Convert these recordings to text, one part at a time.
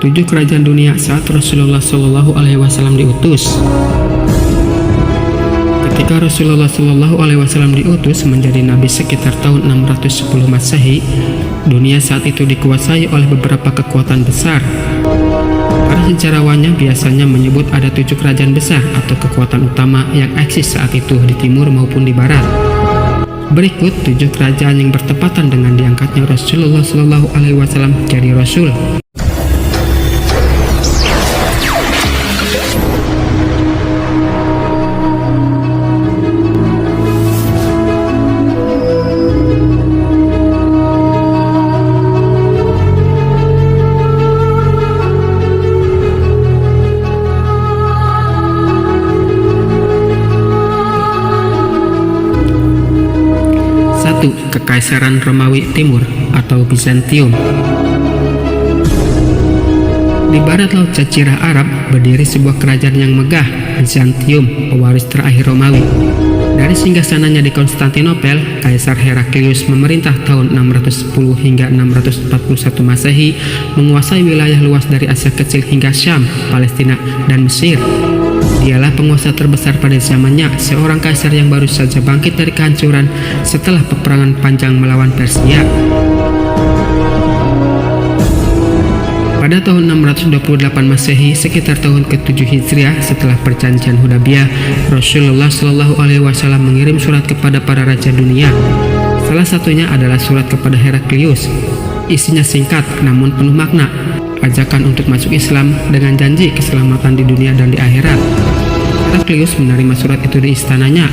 7 kerajaan dunia saat Rasulullah Shallallahu Alaihi Wasallam diutus. Ketika Rasulullah Shallallahu Alaihi Wasallam diutus menjadi nabi sekitar tahun 610 Masehi, dunia saat itu dikuasai oleh beberapa kekuatan besar. Para sejarawannya biasanya menyebut ada 7 kerajaan besar atau kekuatan utama yang eksis saat itu di timur maupun di barat. Berikut 7 kerajaan yang bertepatan dengan diangkatnya Rasulullah Shallallahu Alaihi Wasallam jadi Rasul. 1. Kekaisaran Romawi Timur atau Bizantium. Di barat laut Jazirah Arab berdiri sebuah kerajaan yang megah, Bizantium, pewaris terakhir Romawi. Dari singgasananya di Konstantinopel, Kaisar Heraklius memerintah tahun 610 hingga 641 Masehi, menguasai wilayah luas dari Asia Kecil hingga Syam, Palestina, dan Mesir. Dialah penguasa terbesar pada zamannya, seorang kaisar yang baru saja bangkit dari kehancuran setelah peperangan panjang melawan Persia. Pada tahun 628 Masehi, sekitar tahun ke-7 Hijriah setelah perjanjian Hudaybiyah, Rasulullah Shallallahu Alaihi Wasallam mengirim surat kepada para raja dunia. Salah satunya adalah surat kepada Heraklius. Isinya singkat namun penuh makna, ajakan untuk masuk Islam dengan janji keselamatan di dunia dan di akhirat. Heraklius menerima surat itu di istananya.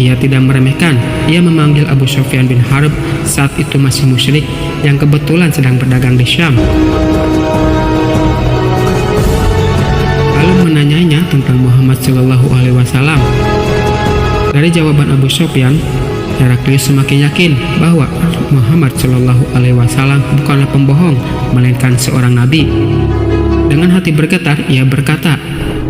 Ia tidak meremehkan. Ia memanggil Abu Sufyan bin Harb, saat itu masih musyrik, yang kebetulan sedang berdagang di Syam. Lalu menanyanya tentang Muhammad Shallallahu Alaihi Wasallam. Dari jawaban Abu Sufyan, Heraklius semakin yakin bahwa Muhammad Shallallahu Alaihi Wasallam bukanlah pembohong, melainkan seorang nabi. Dengan hati bergetar, ia berkata,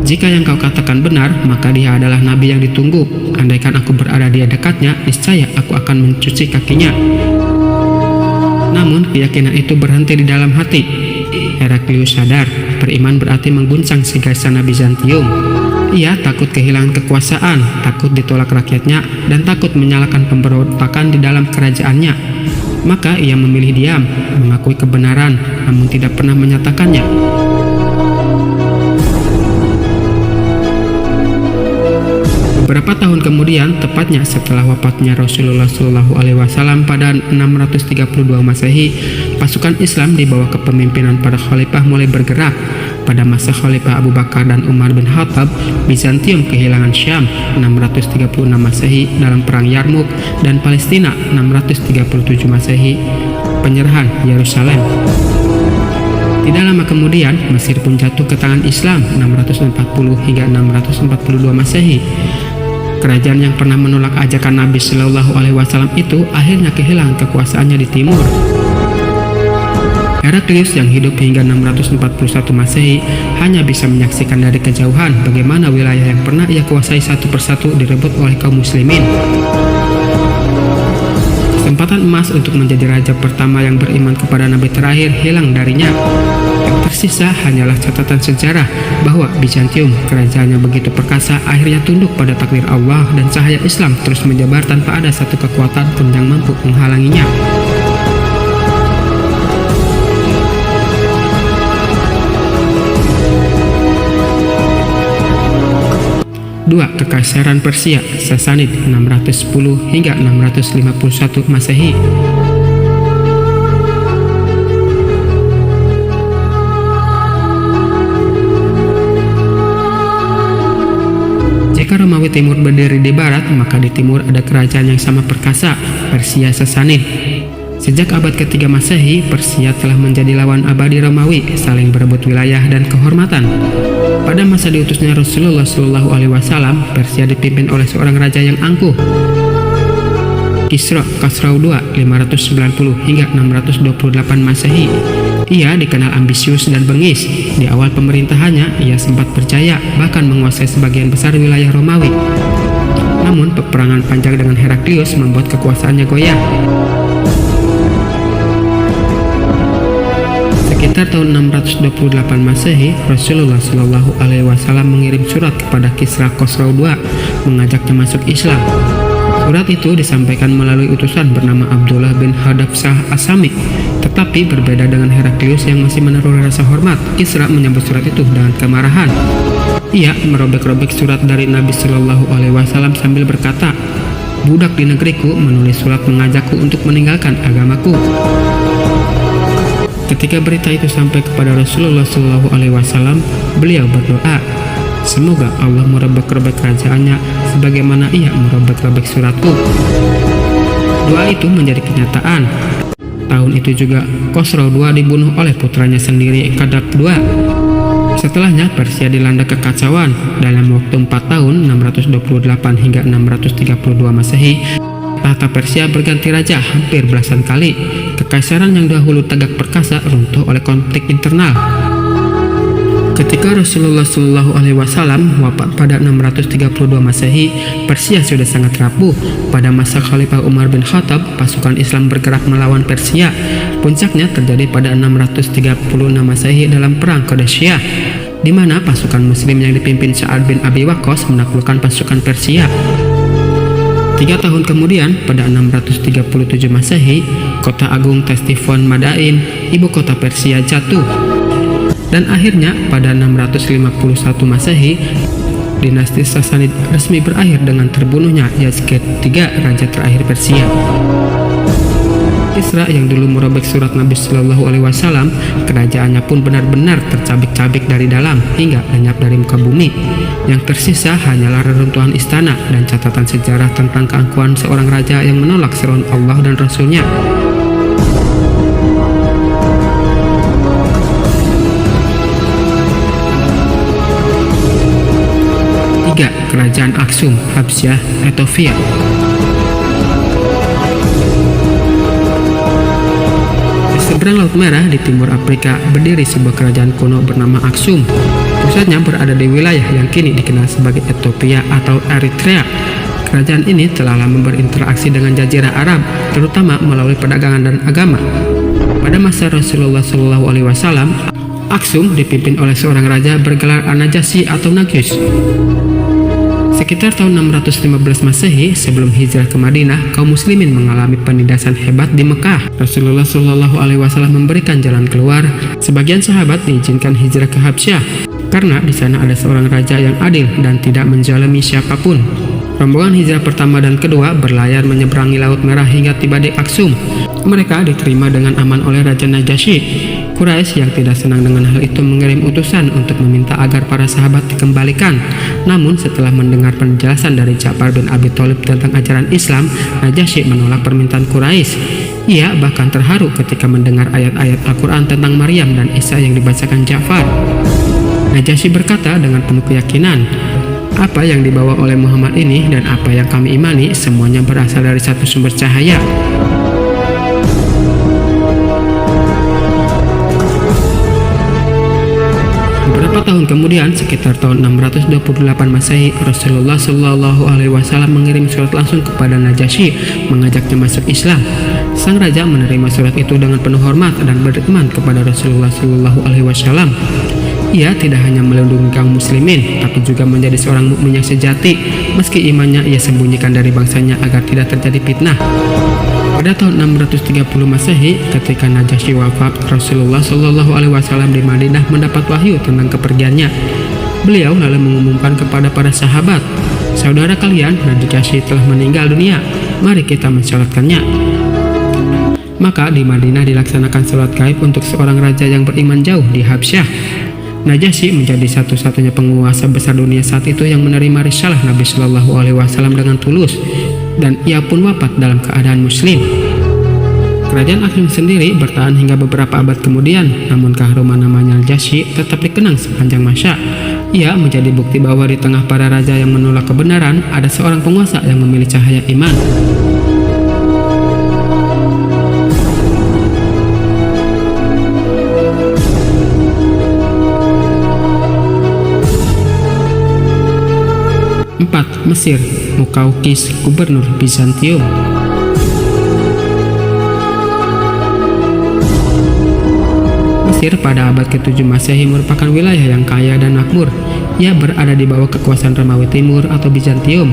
"Jika yang kau katakan benar, maka dia adalah nabi yang ditunggu. Andaikan aku berada di dekatnya, niscaya aku akan mencuci kakinya." Namun keyakinan itu berhenti di dalam hati. Heraklius sadar, beriman berarti mengguncang singgasana Bizantium. Ia takut kehilangan kekuasaan, takut ditolak rakyatnya, dan takut menyalakan pemberontakan di dalam kerajaannya. Maka ia memilih diam, mengakui kebenaran, namun tidak pernah menyatakannya. Beberapa tahun kemudian, tepatnya setelah wafatnya Rasulullah Shallallahu Alaihi Wasallam pada 632 Masehi, pasukan Islam di bawah kepemimpinan para khalifah mulai bergerak. Pada masa Khalifah Abu Bakar dan Umar bin Khattab, Bizantium kehilangan Syam 636 Masehi dalam perang Yarmuk, dan Palestina 637 Masehi penyerahan Yerusalem. Tidak lama kemudian, Mesir pun jatuh ke tangan Islam 640 hingga 642 Masehi. Kerajaan yang pernah menolak ajakan Nabi Shallallahu Alaihi Wasallam itu akhirnya kehilangan kekuasaannya di timur. Heraklius yang hidup hingga 641 Masehi hanya bisa menyaksikan dari kejauhan bagaimana wilayah yang pernah ia kuasai satu persatu direbut oleh kaum muslimin. Kesempatan emas untuk menjadi raja pertama yang beriman kepada Nabi terakhir hilang darinya. Yang tersisa hanyalah catatan sejarah bahwa Bizantium, kerajaannya begitu perkasa, akhirnya tunduk pada takdir Allah, dan cahaya Islam terus menjabar tanpa ada satu kekuatan pun yang mampu menghalanginya. Dua, Kekaisaran Persia Sasanid 610 hingga 651 Masehi. Jika Romawi Timur berdiri di barat, maka di timur ada kerajaan yang sama perkasa, Persia Sasanid. Sejak abad ketiga Masehi, Persia telah menjadi lawan abadi Romawi, saling berebut wilayah dan kehormatan. Pada masa diutusnya Rasulullah Shallallahu Alaihi Wasallam, Persia dipimpin oleh seorang raja yang angkuh, Kisra Khosrau II 590 hingga 628 Masehi. Ia dikenal ambisius dan bengis. Di awal pemerintahannya, ia sempat berjaya, bahkan menguasai sebagian besar wilayah Romawi. Namun, peperangan panjang dengan Heraklius membuat kekuasaannya goyah. Sekitar tahun 628 Masehi, Rasulullah Shallallahu Alaihi Wasallam mengirim surat kepada Kisra Khosrau II mengajaknya masuk Islam. Surat itu disampaikan melalui utusan bernama Abdullah bin Hadabsah Asami. Tetapi berbeda dengan Heraklius yang masih menaruh rasa hormat, Kisra menyambut surat itu dengan kemarahan. Ia merobek-robek surat dari Nabi Shallallahu Alaihi Wasallam sambil berkata, "Budak di negeriku menulis surat mengajakku untuk meninggalkan agamaku." Ketika berita itu sampai kepada Rasulullah Shallallahu Alaihi Wasallam, beliau berdoa, "Semoga Allah merobek-robek kerajaannya sebagaimana ia merobek-robek suratku." Doa itu menjadi kenyataan. Tahun itu juga Khosrau II dibunuh oleh putranya sendiri, Kadab II. Setelahnya Persia dilanda kekacauan. Dalam waktu 4 tahun 628 hingga 632 Masehi, tahta Persia berganti raja hampir belasan kali. Kekaisaran yang dahulu tegak perkasa runtuh oleh konflik internal. Ketika Rasulullah Shallallahu Alaihi Wasallam wafat pada 632 Masehi, Persia sudah sangat rapuh. Pada masa Khalifah Umar bin Khattab, pasukan Islam bergerak melawan Persia. Puncaknya terjadi pada 636 Masehi dalam perang Qadasiyah, di mana pasukan Muslim yang dipimpin Sa'ad bin Abi Waqqas menaklukkan pasukan Persia. 3 tahun kemudian, pada 637 Masehi, kota agung Ctesiphon Madain, ibu kota Persia, jatuh. Dan akhirnya, pada 651 Masehi, dinasti Sasanid resmi berakhir dengan terbunuhnya Yazgid III, raja terakhir Persia. Kisra yang dulu merobek surat Nabi Shallallahu Alaihi Wasallam, kerajaannya pun benar-benar tercabik-cabik dari dalam hingga lenyap dari muka bumi. Yang tersisa hanyalah reruntuhan istana dan catatan sejarah tentang keangkuhan seorang raja yang menolak seruan Allah dan Rasul-Nya. Kerajaan Aksum, Habsyah, Ethiopia. Di seberang Laut Merah di timur Afrika berdiri sebuah kerajaan kuno bernama Aksum. Pusatnya berada di wilayah yang kini dikenal sebagai Ethiopia atau Eritrea. Kerajaan ini telah lama berinteraksi dengan Jazirah Arab, terutama melalui perdagangan dan agama. Pada masa Rasulullah Shallallahu Alaihi Wasallam, Aksum dipimpin oleh seorang raja bergelar An-Najasyi atau Nagus. Sekitar tahun 615 Masehi, sebelum hijrah ke Madinah, kaum muslimin mengalami penindasan hebat di Mekah. Rasulullah Shallallahu Alaihi Wasallam memberikan jalan keluar. Sebagian sahabat diizinkan hijrah ke Habsyah karena di sana ada seorang raja yang adil dan tidak menzalimi siapapun. Rombongan hijrah pertama dan kedua berlayar menyeberangi Laut Merah hingga tiba di Aksum. Mereka diterima dengan aman oleh Raja Najasyi. Quraisy yang tidak senang dengan hal itu mengirim utusan untuk meminta agar para sahabat dikembalikan. Namun setelah mendengar penjelasan dari Ja'far bin Abi Thalib tentang ajaran Islam, Najasyi menolak permintaan Quraisy. Ia bahkan terharu ketika mendengar ayat-ayat Al-Quran tentang Maryam dan Isa yang dibacakan Ja'far. Najasyi berkata dengan penuh keyakinan, "Apa yang dibawa oleh Muhammad ini dan apa yang kami imani semuanya berasal dari satu sumber cahaya." Beberapa tahun kemudian, sekitar tahun 628 Masehi, Rasulullah Shallallahu Alaihi Wasallam mengirim surat langsung kepada Najasyi mengajaknya masuk Islam. Sang raja menerima surat itu dengan penuh hormat dan beriman kepada Rasulullah Shallallahu Alaihi Wasallam. Ia tidak hanya melindungi kaum muslimin, tapi juga menjadi seorang mukmin yang sejati, meski imannya ia sembunyikan dari bangsanya agar tidak terjadi fitnah. Pada tahun 630 Masehi, ketika Najasyi wafat, Rasulullah Shallallahu Alaihi Wasallam di Madinah mendapat wahyu tentang kepergiannya. Beliau lalu mengumumkan kepada para sahabat, "Saudara kalian, Najasyi telah meninggal dunia. Mari kita mensalatkannya." Maka di Madinah dilaksanakan salat gaib untuk seorang raja yang beriman jauh di Habsyah. Najasyi menjadi satu-satunya penguasa besar dunia saat itu yang menerima risalah Nabi Shallallahu Alaihi Wasallam dengan tulus, dan ia pun wafat dalam keadaan muslim. Kerajaan Aksum sendiri bertahan hingga beberapa abad kemudian, namun keharuman namanya Najasyi tetap dikenang sepanjang masa. Ia menjadi bukti bahwa di tengah para raja yang menolak kebenaran, ada seorang penguasa yang memilih cahaya iman. Mesir, Mukaukis, gubernur Bizantium. Mesir pada abad ke-7 Masehi merupakan wilayah yang kaya dan makmur. Ia berada di bawah kekuasaan Romawi Timur atau Bizantium,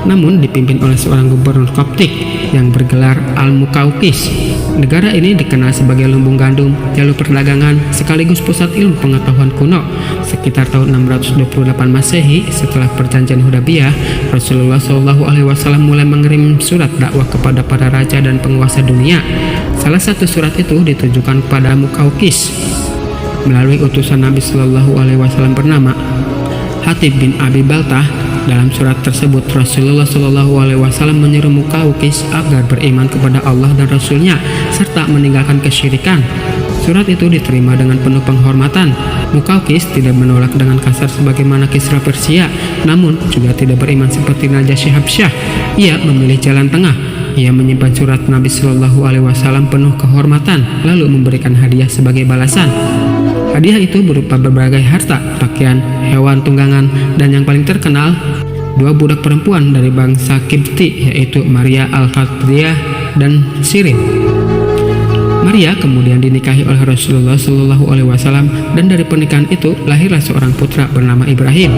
namun dipimpin oleh seorang gubernur Koptik yang bergelar Al-Mukaukis. Negara ini dikenal sebagai lumbung gandum, jalur perdagangan, sekaligus pusat ilmu pengetahuan kuno. Sekitar tahun 628 Masehi, setelah perjanjian Hudaybiyah, Rasulullah SAW mulai mengirim surat dakwah kepada para raja dan penguasa dunia. Salah satu surat itu ditujukan kepada Mukaukis melalui utusan Nabi SAW bernama Hatib bin Abi Baltah. Dalam surat tersebut, Rasulullah SAW menyuruh Mukaukis agar beriman kepada Allah dan Rasulnya serta meninggalkan kesyirikan. Surat itu diterima dengan penuh penghormatan. Mukaukis tidak menolak dengan kasar sebagaimana Kisra Persia, namun juga tidak beriman seperti Najasyi Habsyah. Ia memilih jalan tengah. Ia menyimpan surat Nabi SAW penuh kehormatan, lalu memberikan hadiah sebagai balasan. Hadiah itu berupa berbagai harta, pakaian, hewan tunggangan, dan yang paling terkenal, 2 budak perempuan dari bangsa Kipti, yaitu Maria Al-Qibtiyah dan Sirin. Maria kemudian dinikahi oleh Rasulullah SAW, dan dari pernikahan itu lahirlah seorang putra bernama Ibrahim.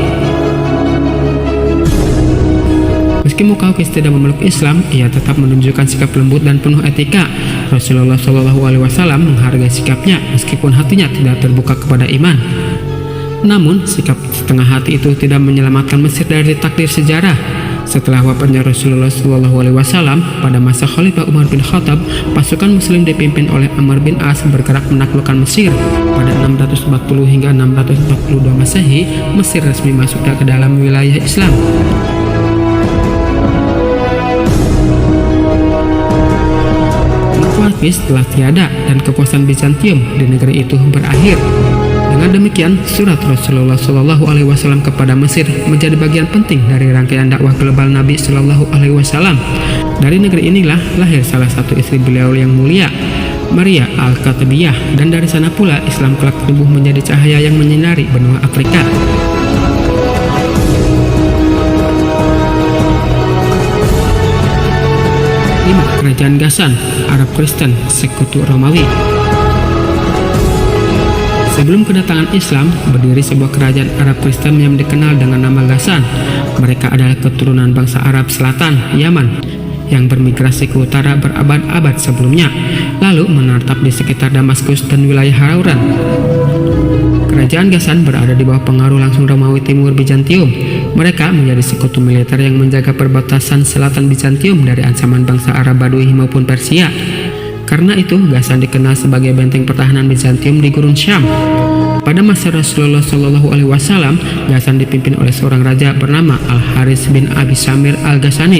Meski Mukaukis tidak memeluk Islam, ia tetap menunjukkan sikap lembut dan penuh etika. Rasulullah SAW menghargai sikapnya meskipun hatinya tidak terbuka kepada iman. Namun, sikap setengah hati itu tidak menyelamatkan Mesir dari takdir sejarah. Setelah wafatnya Rasulullah SAW pada masa Khalifah Umar bin Khattab, pasukan Muslim dipimpin oleh Amr bin As bergerak menaklukkan Mesir. Pada 640 hingga 642 Masehi, Mesir resmi masuk ke dalam wilayah Islam. Mukaukis telah tiada dan kekuasaan Bizantium di negeri itu berakhir. Dengan demikian, surat Rasulullah SAW kepada Mesir menjadi bagian penting dari rangkaian dakwah global Nabi SAW. Dari negeri inilah lahir salah satu istri beliau yang mulia, Maria Al-Qibtiyah, dan dari sana pula Islam kelak tumbuh menjadi cahaya yang menyinari benua Afrika. Kerajaan Ghassan, Arab Kristen, Sekutu Romawi. Sebelum kedatangan Islam, berdiri sebuah kerajaan Arab Kristen yang dikenal dengan nama Ghassan. Mereka adalah keturunan bangsa Arab Selatan, Yaman, yang bermigrasi ke utara berabad-abad sebelumnya, lalu menetap di sekitar Damaskus dan wilayah Harauran. Kerajaan Ghassan berada di bawah pengaruh langsung Romawi Timur Bizantium. Mereka menjadi sekutu militer yang menjaga perbatasan selatan Bizantium dari ancaman bangsa Arab Badui maupun Persia. Karena itu, Ghassan dikenal sebagai benteng pertahanan Bizantium di Gurun Syam. Pada masa Rasulullah SAW, Ghassan dipimpin oleh seorang raja bernama Al-Haris bin Abi Samir Al-Ghassani.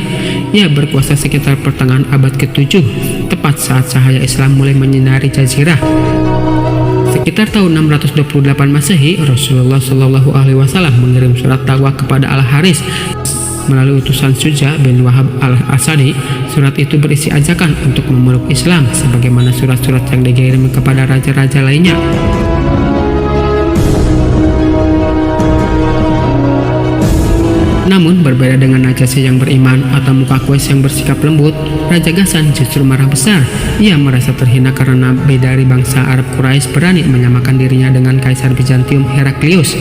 Ia berkuasa sekitar pertengahan abad ke-7, tepat saat cahaya Islam mulai menyinari jazirah. Sekitar tahun 628 Masehi, Rasulullah SAW mengirim surat dakwah kepada Al-Haris melalui utusan Suja bin Wahab al-Asadi. Surat itu berisi ajakan untuk memeluk Islam, sebagaimana surat-surat yang dikirim kepada raja-raja lainnya. Namun berbeda dengan Najasyi yang beriman atau Mukaukis yang bersikap lembut, Raja Ghassan justru marah besar. Ia merasa terhina karena nabi dari bangsa Arab Quraisy berani menyamakan dirinya dengan Kaisar Bizantium Heraklius.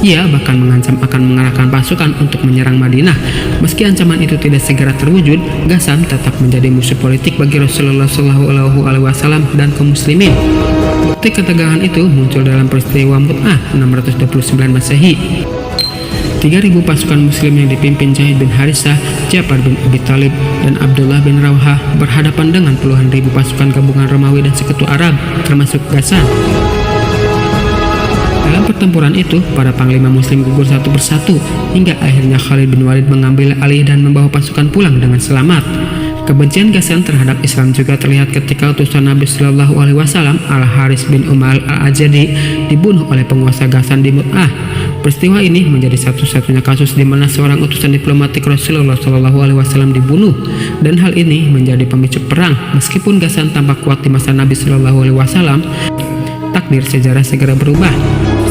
Ia bahkan mengancam akan mengerahkan pasukan untuk menyerang Madinah. Meski ancaman itu tidak segera terwujud, Ghassan tetap menjadi musuh politik bagi Rasulullah SAW dan kaum muslimin. Bukti ketegangan itu muncul dalam peristiwa Mut'ah 629 Masehi. 3.000 pasukan muslim yang dipimpin Zaid bin Harithah, Ja'far bin Abi Thalib, dan Abdullah bin Rawahah berhadapan dengan puluhan ribu pasukan gabungan Romawi dan sekutu Arab, termasuk Ghassan. Dalam pertempuran itu, para panglima muslim gugur satu persatu, hingga akhirnya Khalid bin Walid mengambil alih dan membawa pasukan pulang dengan selamat. Kebencian Ghassan terhadap Islam juga terlihat ketika utusan Nabi SAW Al-Haris bin Umar Al-Ajadi dibunuh oleh penguasa Ghassan di Mut'ah. Peristiwa ini menjadi satu-satunya kasus di mana seorang utusan diplomatik Rasulullah SAW dibunuh, dan hal ini menjadi pemicu perang. Meskipun Ghassan tampak kuat di masa Nabi SAW, takdir sejarah segera berubah.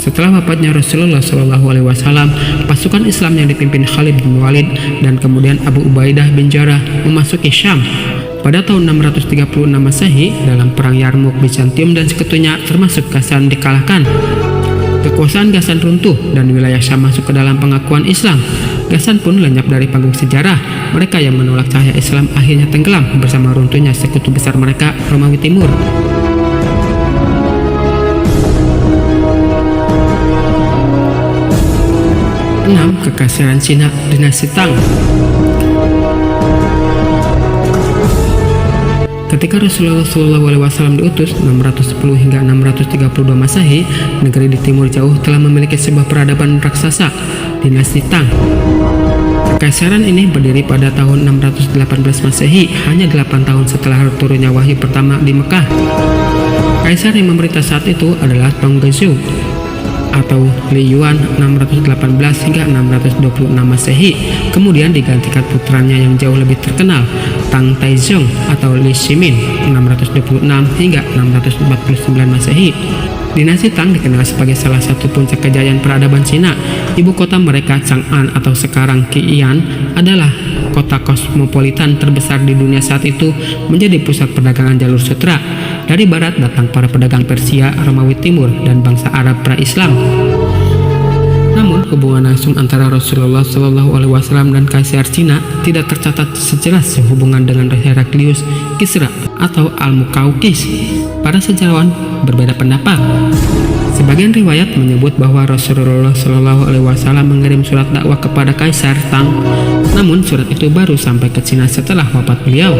Setelah wafatnya Rasulullah SAW, pasukan Islam yang dipimpin Khalid bin Walid dan kemudian Abu Ubaidah bin Jarrah memasuki Syam. Pada tahun 636 Masehi, dalam perang Yarmouk, Bizantium dan sekutunya termasuk Ghassan dikalahkan. Kekuasaan Ghassan runtuh dan wilayah Syam masuk ke dalam pengakuan Islam. Ghassan pun lenyap dari panggung sejarah. Mereka yang menolak cahaya Islam akhirnya tenggelam bersama runtuhnya sekutu besar mereka, Romawi Timur. Kekaisaran Cina dinasti Tang. Ketika Rasulullah SAW diutus 610 hingga 632 Masehi, negeri di timur jauh telah memiliki sebuah peradaban raksasa, dinasti Tang. Kekaisaran ini berdiri pada tahun 618 Masehi, hanya 8 tahun setelah turunnya wahyu pertama di Mekah. Kaisar yang memerintah saat itu adalah Tongzhou atau Li Yuan 618 hingga 626 Masehi, kemudian digantikan putranya yang jauh lebih terkenal, Tang Taizong atau Li Shimin 626 hingga 649 Masehi. Dinasti Tang dikenal sebagai salah satu puncak kejayaan peradaban Cina. Ibu kota mereka, Chang'an atau sekarang Qian, adalah kota kosmopolitan terbesar di dunia saat itu, menjadi pusat perdagangan jalur sutra. Dari barat datang para pedagang Persia, Romawi Timur, dan bangsa Arab pra-Islam. Namun, hubungan langsung antara Rasulullah SAW dan Kaisar Cina tidak tercatat sejelas sehubungan dengan Heraklius, Kisra, atau Al-Muqawqis. Para sejarawan berbeda pendapat. Sebagian riwayat menyebut bahwa Rasulullah SAW mengirim surat dakwah kepada Kaisar Tang, namun surat itu baru sampai ke Cina setelah wafat beliau.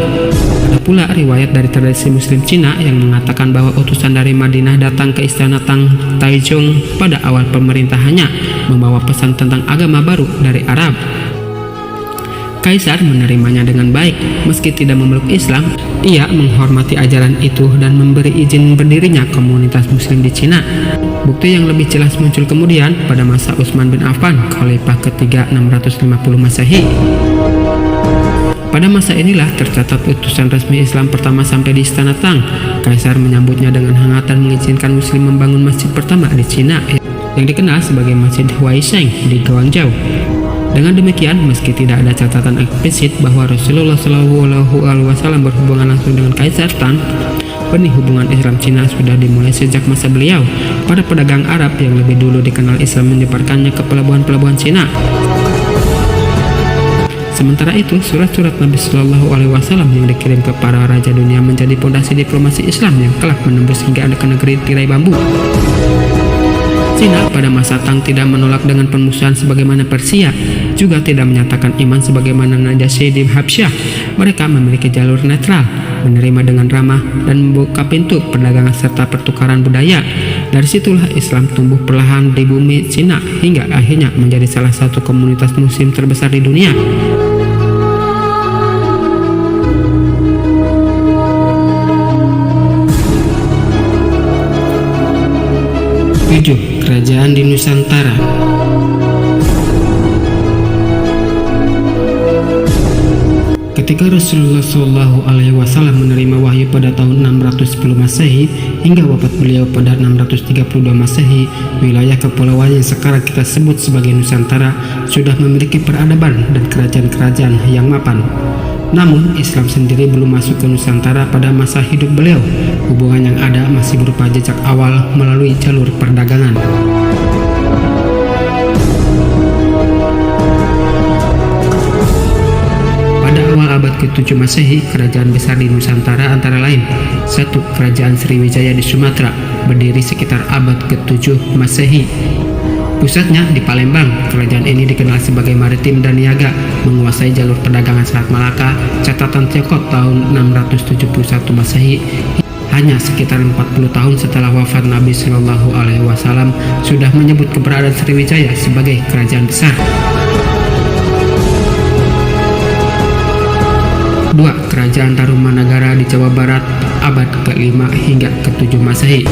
Ada pula riwayat dari tradisi Muslim Cina yang mengatakan bahwa utusan dari Madinah datang ke istana Tang Taizong pada awal pemerintahannya, membawa pesan tentang agama baru dari Arab. Kaisar menerimanya dengan baik. Meski tidak memeluk Islam, ia menghormati ajaran itu dan memberi izin berdirinya komunitas Muslim di Cina. Bukti yang lebih jelas muncul kemudian pada masa Utsman bin Affan, Khalifah ketiga 650 Masehi. Pada masa inilah tercatat utusan resmi Islam pertama sampai di istana Tang. Kaisar menyambutnya dengan hangat dan mengizinkan Muslim membangun masjid pertama di Cina yang dikenal sebagai Masjid Huaisheng di Guangzhou. Dengan demikian, meski tidak ada catatan eksplisit bahwa Rasulullah SAW berhubungan langsung dengan Kaisar Tang, benih hubungan Islam Cina sudah dimulai sejak masa beliau. Para pedagang Arab yang lebih dulu dikenal Islam menyebarkannya ke pelabuhan-pelabuhan Cina. Sementara itu, surat-surat Nabi SAW yang dikirim ke para raja dunia menjadi fondasi diplomasi Islam yang kelak menembus hingga ke negeri tirai bambu. Cina pada masa Tang tidak menolak dengan permusuhan sebagaimana Persia, juga tidak menyatakan iman sebagaimana Najasyi di Habsyah. Mereka memiliki jalur netral, menerima dengan ramah, dan membuka pintu perdagangan serta pertukaran budaya. Dari situlah Islam tumbuh perlahan di bumi Cina hingga akhirnya menjadi salah satu komunitas muslim terbesar di dunia. 7. Kerajaan di Nusantara. Ketika Rasulullah SAW menerima wahyu pada tahun 610 Masehi hingga wafat beliau pada 632 Masehi, wilayah kepulauan yang sekarang kita sebut sebagai Nusantara sudah memiliki peradaban dan kerajaan-kerajaan yang mapan. Namun, Islam sendiri belum masuk ke Nusantara pada masa hidup beliau. Hubungan yang ada masih berupa jejak awal melalui jalur perdagangan. Pada awal abad ke-7 Masehi, kerajaan besar di Nusantara antara lain: 1. Kerajaan Sriwijaya di Sumatera, berdiri sekitar abad ke-7 Masehi. Pusatnya di Palembang. Kerajaan ini dikenal sebagai maritim dan niaga, menguasai jalur perdagangan Selat Malaka. Catatan Tiongkok tahun 671 Masehi, hanya sekitar 40 tahun setelah wafat Nabi Shallallahu Alaihi Wasallam, sudah menyebut keberadaan Sriwijaya sebagai kerajaan besar. 2. Kerajaan Tarumanagara di Jawa Barat, abad ke-5 hingga ke-7 Masehi.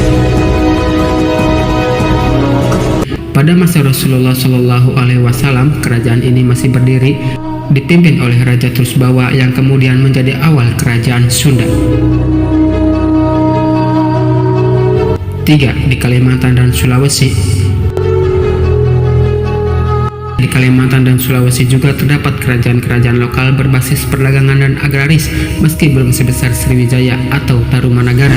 Pada masa Rasulullah Shallallahu Alaihi Wasallam, kerajaan ini masih berdiri, dipimpin oleh Raja Trusbawa yang kemudian menjadi awal kerajaan Sunda. 3. Di Kalimantan dan Sulawesi. Di Kalimantan dan Sulawesi juga terdapat kerajaan-kerajaan lokal berbasis perdagangan dan agraris, meski belum sebesar Sriwijaya atau Tarumanagara.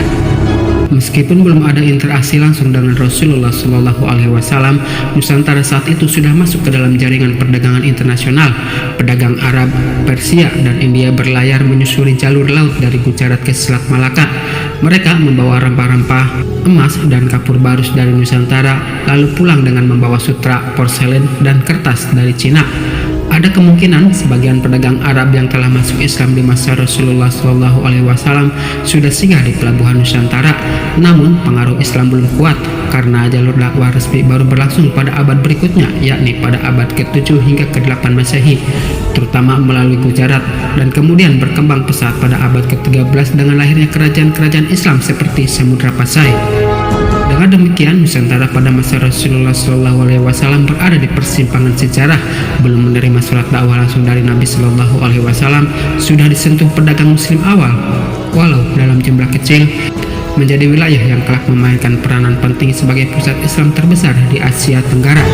Meskipun belum ada interaksi langsung dengan Rasulullah Shallallahu Alaihi Wasallam, Nusantara saat itu sudah masuk ke dalam jaringan perdagangan internasional. Pedagang Arab, Persia, dan India berlayar menyusuri jalur laut dari Gujarat ke Selat Malaka. Mereka membawa rempah-rempah, emas, dan kapur barus dari Nusantara, lalu pulang dengan membawa sutra, porselen, dan kertas dari Cina. Ada kemungkinan sebagian pedagang Arab yang telah masuk Islam di masa Rasulullah Shallallahu Alaihi Wasallam sudah singgah di pelabuhan Nusantara. Namun pengaruh Islam belum kuat karena jalur dakwah resmi baru berlangsung pada abad berikutnya, yakni pada abad ke-7 hingga ke-8 Masehi, terutama melalui Gujarat, dan kemudian berkembang pesat pada abad ke-13 dengan lahirnya kerajaan-kerajaan Islam seperti Samudra Pasai. Dengan demikian, Nusantara pada masa Rasulullah Shallallahu Alaihi Wasallam berada di persimpangan sejarah. Belum menerima surat dakwah langsung dari Nabi Shallallahu Alaihi Wasallam, sudah disentuh pedagang Muslim awal, walau dalam jumlah kecil, menjadi wilayah yang kelak memainkan peranan penting sebagai pusat Islam terbesar di Asia Tenggara.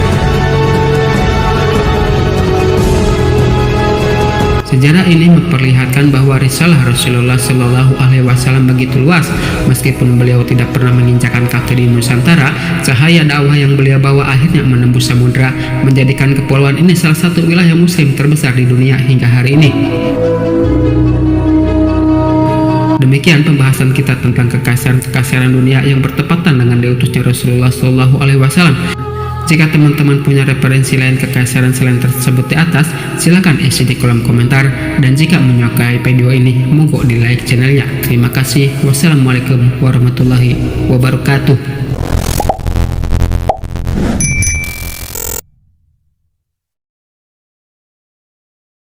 Sejarah ini memperlihatkan bahwa risalah Rasulullah Shallallahu Alaihi Wasallam begitu luas. Meskipun beliau tidak pernah menginjakan kaki di Nusantara, cahaya dakwah yang beliau bawa akhirnya menembus samudra, menjadikan kepulauan ini salah satu wilayah Muslim terbesar di dunia hingga hari ini. Demikian pembahasan kita tentang kekaisaran dunia yang bertepatan dengan diutusnya Rasulullah Shallallahu Alaihi Wasallam. Jika teman-teman punya referensi lain kekaisaran selain tersebut di atas, silakan isi di kolom komentar. Dan jika menyukai video ini, monggo di like channelnya. Terima kasih. Wassalamualaikum warahmatullahi wabarakatuh.